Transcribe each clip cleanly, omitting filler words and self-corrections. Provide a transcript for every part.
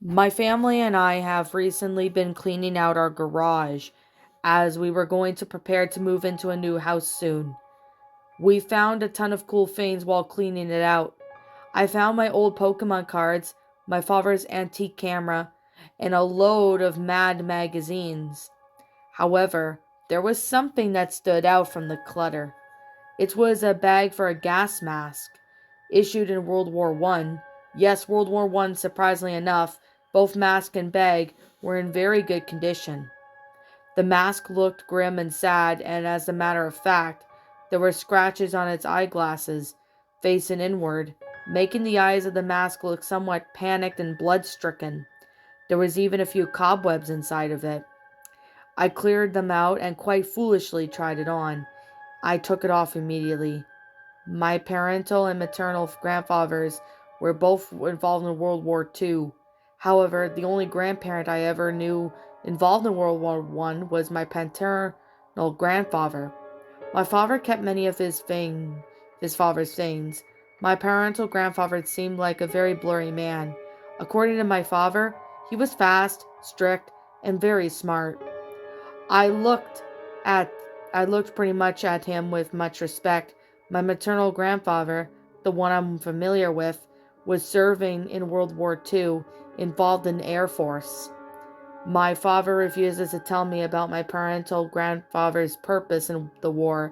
My family and I have recently been cleaning out our garage as we were going to prepare to move into a new house soon. We found a ton of cool things while cleaning it out. I found my old Pokemon cards, my father's antique camera, and a load of Mad magazines. However, there was something that stood out from the clutter. It was a bag for a gas mask, issued in World War One. Yes, World War One, surprisingly enough, both mask and bag were in very good condition. The mask looked grim and sad, and as a matter of fact, there were scratches on its eyeglasses, facing inward, making the eyes of the mask look somewhat panicked and blood-stricken. There was even a few cobwebs inside of it. I cleared them out and quite foolishly tried it on. I took it off immediately. My parental and maternal grandfathers were both involved in World War II. However, the only grandparent I ever knew involved in World War I was my paternal grandfather. My father kept many of his father's things. My parental grandfather seemed like a very blurry man. According to my father, he was fast, strict, and very smart. I looked at I looked pretty much at him with much respect. My maternal grandfather, the one I'm familiar with, was serving in World War II, involved in the Air Force. My father refuses to tell me about my parental grandfather's purpose in the war,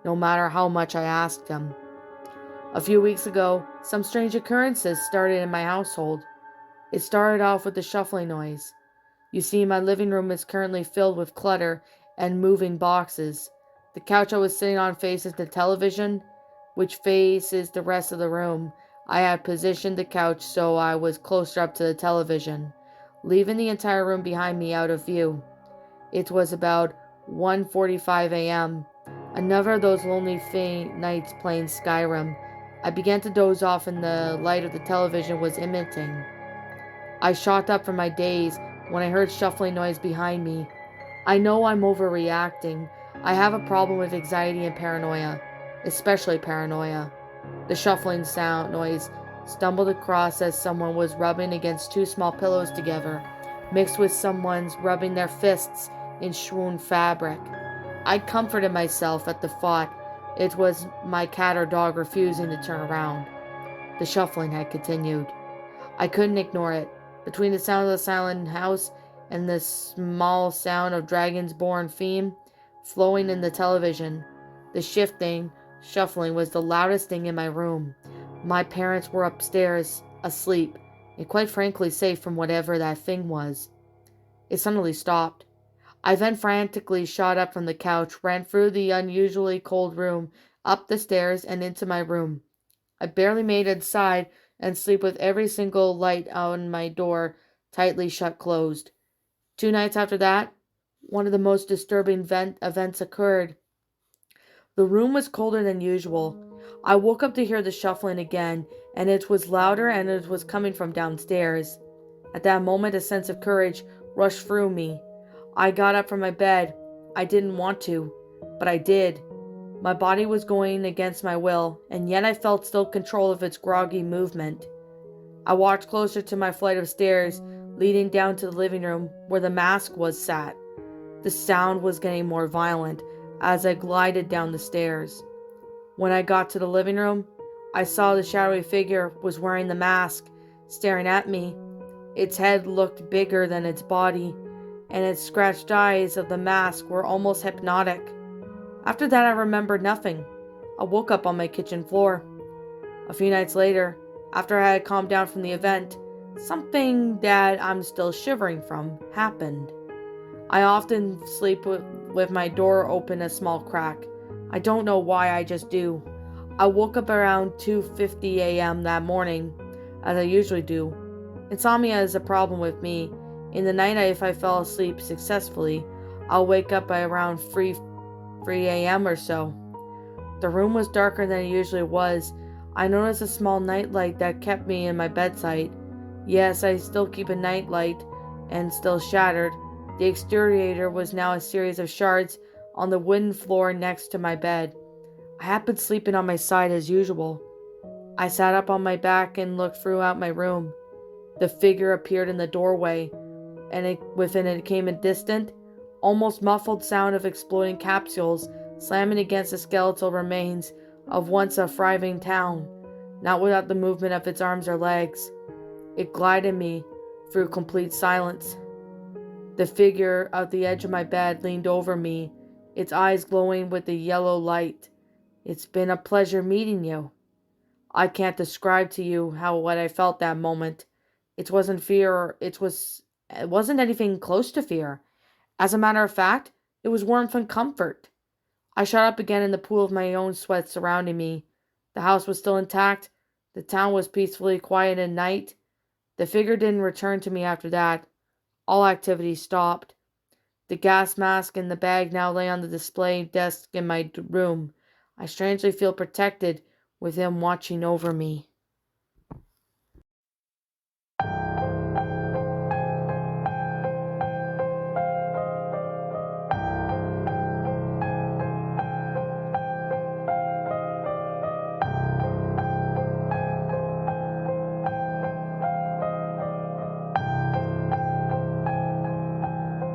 no matter how much I asked him. A few weeks ago, some strange occurrences started in my household. It started off with a shuffling noise. You see, my living room is currently filled with clutter and moving boxes. The couch I was sitting on faces the television, which faces the rest of the room. I had positioned the couch so I was closer up to the television, leaving the entire room behind me out of view. It was about 1:45 a.m. Another of those lonely nights playing Skyrim. I began to doze off and the light of the television was emitting. I shot up from my daze when I heard shuffling noise behind me. I know I'm overreacting. I have a problem with anxiety and paranoia, especially paranoia. The shuffling sound noise stumbled across as someone was rubbing against two small pillows together, mixed with someone's rubbing their fists in swoon fabric. I comforted myself at the thought it was my cat or dog refusing to turn around. The shuffling had continued. I couldn't ignore it. Between the sound of the silent house and the small sound of Dragon's-born theme flowing in the television, the shuffling was the loudest thing in my room. My parents were upstairs, asleep, and quite frankly safe from whatever that thing was. It suddenly stopped. I then frantically shot up from the couch, ran through the unusually cold room, up the stairs, and into my room. I barely made it inside and sleep with every single light on my door tightly shut closed. 2 nights after that, one of the most disturbing events occurred. The room was colder than usual. I woke up to hear the shuffling again, and it was louder and it was coming from downstairs. At that moment, a sense of courage rushed through me. I got up from my bed. I didn't want to, but I did. My body was going against my will, and yet I felt still control of its groggy movement. I walked closer to my flight of stairs, leading down to the living room where the mask was sat. The sound was getting more violent as I glided down the stairs. When I got to the living room, I saw the shadowy figure was wearing the mask, staring at me. Its head looked bigger than its body, and its scratched eyes of the mask were almost hypnotic. After that, I remembered nothing. I woke up on my kitchen floor. A few nights later, after I had calmed down from the event, something that I'm still shivering from happened. I often sleep with my door open a small crack. I don't know why, I just do. I woke up around 2:50 a.m. that morning, as I usually do. Insomnia is a problem with me. In the night, if I fell asleep successfully, I'll wake up by around 3 a.m. or so. The room was darker than it usually was. I noticed a small nightlight that kept me in my bedside. Yes, I still keep a nightlight, and still shattered. The exterior was now a series of shards on the wooden floor next to my bed. I had been sleeping on my side as usual. I sat up on my back and looked throughout my room. The figure appeared in the doorway, and within it came a distant, almost muffled sound of exploding capsules slamming against the skeletal remains of once a thriving town, not without the movement of its arms or legs. It glided me through complete silence. The figure at the edge of my bed leaned over me, its eyes glowing with the yellow light. "It's been a pleasure meeting you." I can't describe to you what I felt that moment. It wasn't fear, it wasn't anything close to fear. As a matter of fact, it was warmth and comfort. I shot up again in the pool of my own sweat surrounding me. The house was still intact. The town was peacefully quiet at night. The figure didn't return to me after that. All activity stopped. The gas mask and the bag now lay on the display desk in my room. I strangely feel protected with him watching over me.